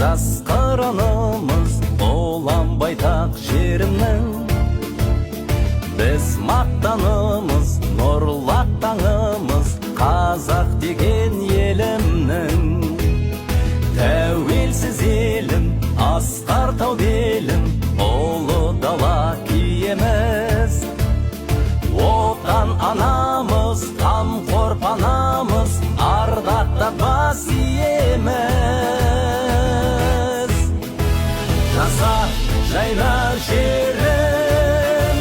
жас қырынымыз olan байтақ жерімнің. Біз мақтанымыз, нұрлаттаңымыз, қазақ деген елімнің. Тәуелсіз елім, асқар тау белім, ұлы дала киеміз. Отан анамыз, қамқор панамыз, ардақта бас иеміз. Жаса жайна жерім,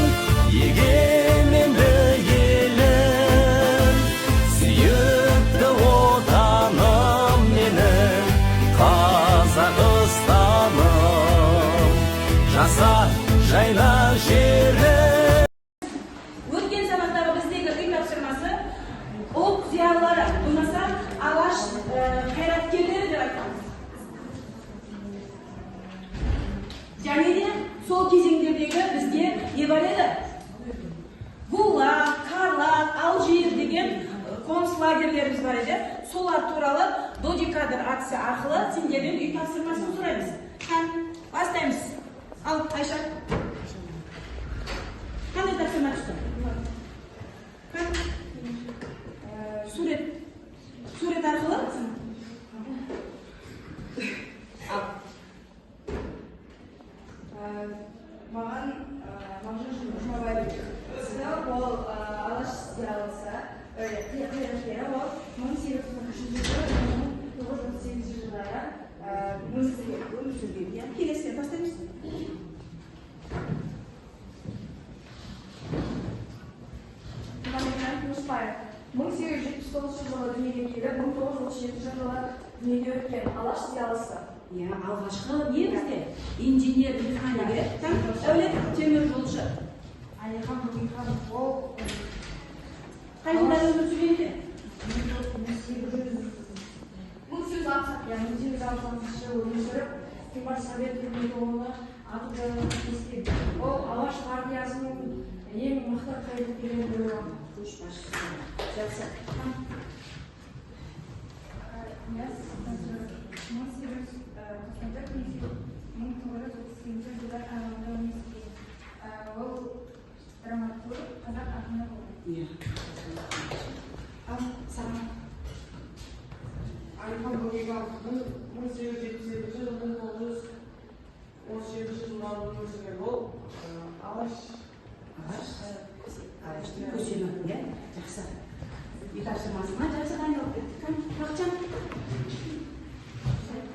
егеменді елім, сүйікті отаным менің, Қазақстаным. Жаса жайна жерім. Өткен сабақтағы біздегі үй тапсырмасы ұлт зиялылары, болмаса алаш қайраткерлері деп айтамыз. Және де сол кезеңдердегі бізде не бар еді? Гулаг, Карлаг, Алжир деген қоныс лагерлеріміз бар еді. Солар туралы додекадр акция арқылы сендерден үй тапсырмасын сұраймыз. Бастаймыз. Ал, Айша. Қандай тапсырма түсті? Сурет арқылы? Маған Жұмабай ол алаш зиялысы, қайраткері, ол 1833 жылдары өмір сүрген. Келесі, бастаймыз. Мұшпаев 1879 жылы дүниеге келіп, 1937 жылы дүниеге өткен алаш зиялысы. Алғашқы не бізде? Инженер, механик, дәулет теміржолшы. Әлихан Бөкейханов ол Қай жылдары өмір сүрген екен? 1860 жылы өмір сүріп, Кембар Совет үкіметі атып естен. Ол алаш партиясының ең мықты қайраткерлерінің бірі болды. Көшбасшысы. Жақсы. 1938 жылдар аралығында өмір сүрген. Ол драматург, қазақ ақыны болды. Ал, саған. Әлихан Бөкейханов 1877 жылдан 1937 жылдары өмір сүрген. Ол алаш Көсемі, иә? Жақсы. Үй тапсырмасына жақсы дайындалып кеттік. Бақытжан.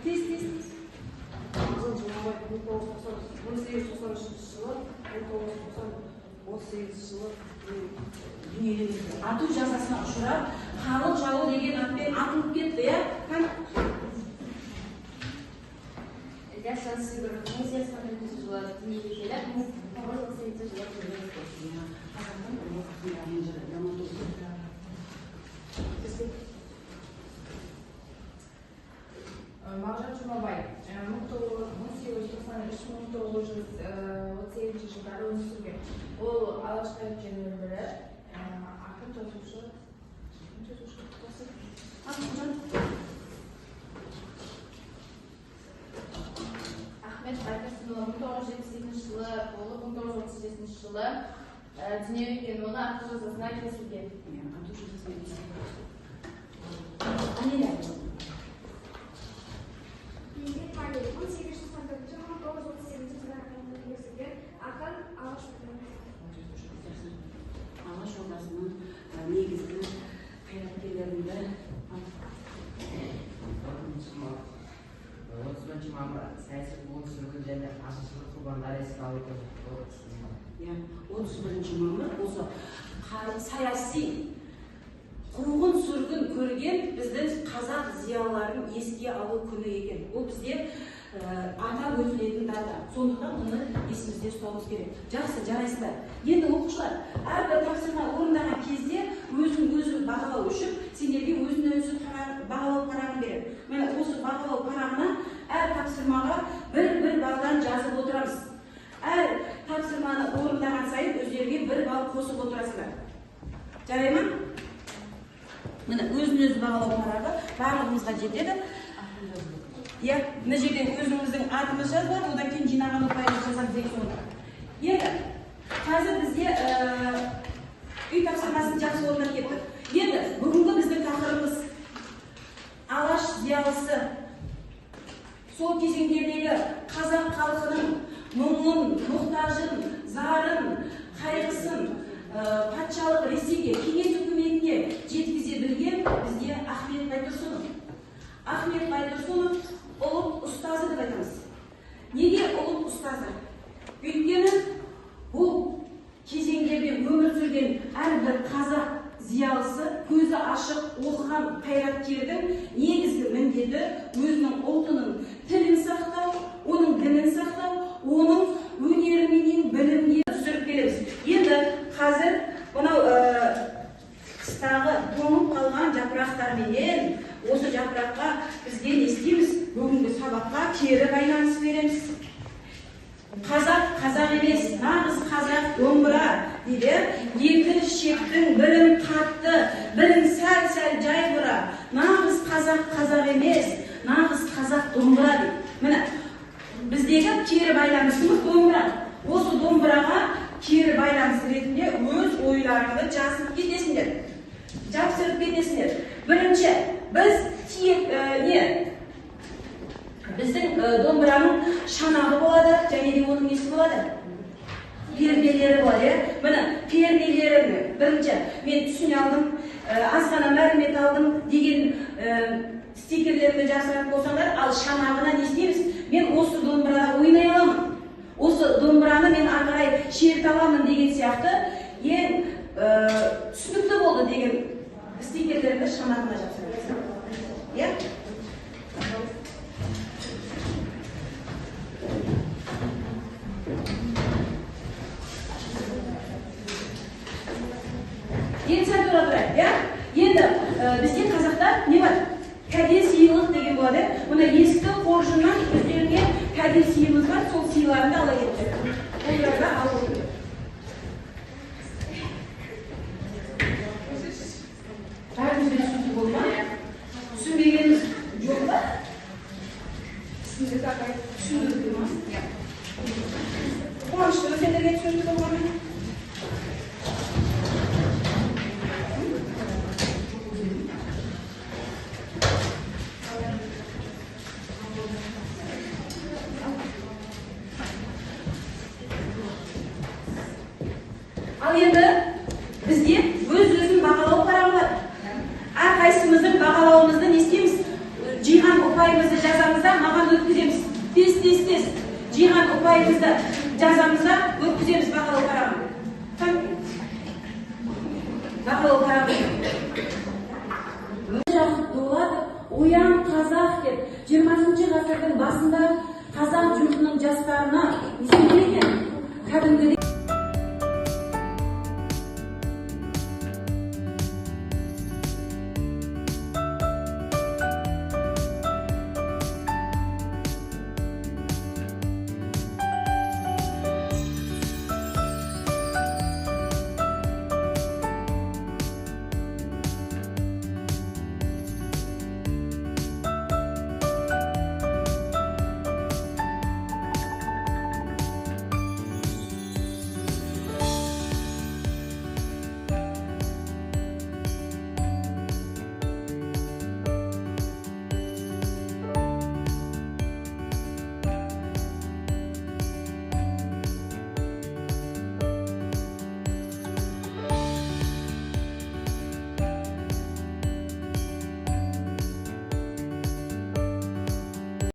Тез. Мағжан Жұмабай 1893 жылы 1998 жылы Ату жазасына ұшырап, халық жауы деген атпен атылып кетті, иә? Ильяшан Сидоров 1993 жылы дүниеге келіп, 1938 жылы өмір сүрген. Қазақтың ұлы ақындарының жыры, драматург. Мағжан Жұмабай 1893-1938 жылдары өмір сүрген. Ол алаш қайраткерлерінің бірі, ақын жазушы. Ахмет Байтұрсынұлы 1978 жылы болып, 1937 жылы дүниеге келген. Оны аты жазасына кесілген. Анеля. Еңбек Палиев 1894 жылы 1938 жылдары өмір сүрген ақын алаш Алаш ордасының негізгі қайраткерлерінің бірі. 30 мамыр саяси қуғын-сүргін және ашаршылық құрбандары еске алу күні. 31 мамыр осы саяси қуғын-сүргін көрген біздің қазақ зиялыларын еске алу күні екен. Ол бізде атап өтілетін дата. Сондықтан оны есімізде ұстауымыз керек. Жақсы, жарайсыздар. Енді оқушылар, әрбір тапсырма орындаған кезде өзін-өзі бағалау үшін сендерге өзін-өзі бағалау парағын береді. Міне осы бағалау парағына әр тапсырмаға бір балдан жазып отырамыз. Әр тапсырманы орындаған сайын өздерге бір бал қосып отырасыздар. Жарай ма? Міне өзін-өзі бағалау парағы барлығымызға жетеді. иә мына жерде өзіміздің атымыз жазылады, одан кейін жинаған ұпайымыз жазамыз деген соны. Енді қазір бізде үй тапсырмасын жақсы орнына кеттік. Енді бүгінгі біздің тақырыбымыз алаш зиялысы, сол кезеңдердегі қазақ халқының мұңын, мұқтажын, зарын, қайғысын патшалық Ресейге, кеңес үкіметіне жеткізе білген бізде Ахмет Байтұрсынов. Ахмет Байтұрсынов ұлт ұстазы деп айтамыз. Неге ұлт ұстазы? Өйткені бұл кезеңдерде өмір сүрген әрбір қазақ зиялысы, көзі ашық оқыған қайраткердің негізгі міндеті өзінің ұлтының тілін сақтау, оның дінін сақтау, оның өнеріменен білімге түсіріп келеміз. Енді қазір мынау қыстағы тоңып қалған жапырақтарменен осы жапыраққа бізге не істейміз? Бүгінгі сабаққа кері байланыс береміз. Қазақ қазақ емес, нағыз қазақ домбыра дейді. Екі шектің бірін қатты, бірін сәл-сәл жайбыра. Нағыз қазақ қазақ емес, нағыз қазақ домбыра дейді. Міне, біздегі кері байланысымыз домбыра. Осы домбыраға кері байланыс ретінде өз ойларыңды жазып кетесіңдер. Жапсырып кетесіңдер. Бірінші, біз біздің домбыраның шанағы болады, және де оның несі болады? Перделері болады. Міне, перделері бірінші мен түсіне алдым, аз ғана мәлімет алдым деген стикерлерді жасыратын болсаңдар, ал шанағына не істейміз? Мен осы домбырада ойнай аламын. Осы домбыраны мен ары шерт аламын деген сияқты ең түсінікті болды деген стикерлерді шанағына жасырамыз. Иә? Енді сәл тұра тұрайық, иә? Енді бізде қазақта не бар? Кәде сыйлық деген болады. Мұна ескі қоржыннан өздеріне кәде сыйлық бар, сол сыйларында ала кетті. Оларға алып отыр. Бәрімізге түсінді болды ма? Түсінбегеніміз жоқ па? Түсіндірді ма? Қуанышты сендерге түсінді болғанмен? Ал енді бізде өз-өзін бағалау парағы бар. Әрқайсымыздың бағалауымызды не істейміз? Жиған ұпайымызды жазамыз да маған өткіземіз. Тез. Жиған ұпайымызды жазамыз да өткіземіз бағалау парағын. Бағалау парағы. Жақсы болады, оян қазақ деп 20 ғасырдың басында қазақ жұртының жастарына не екен? Кәдімгідей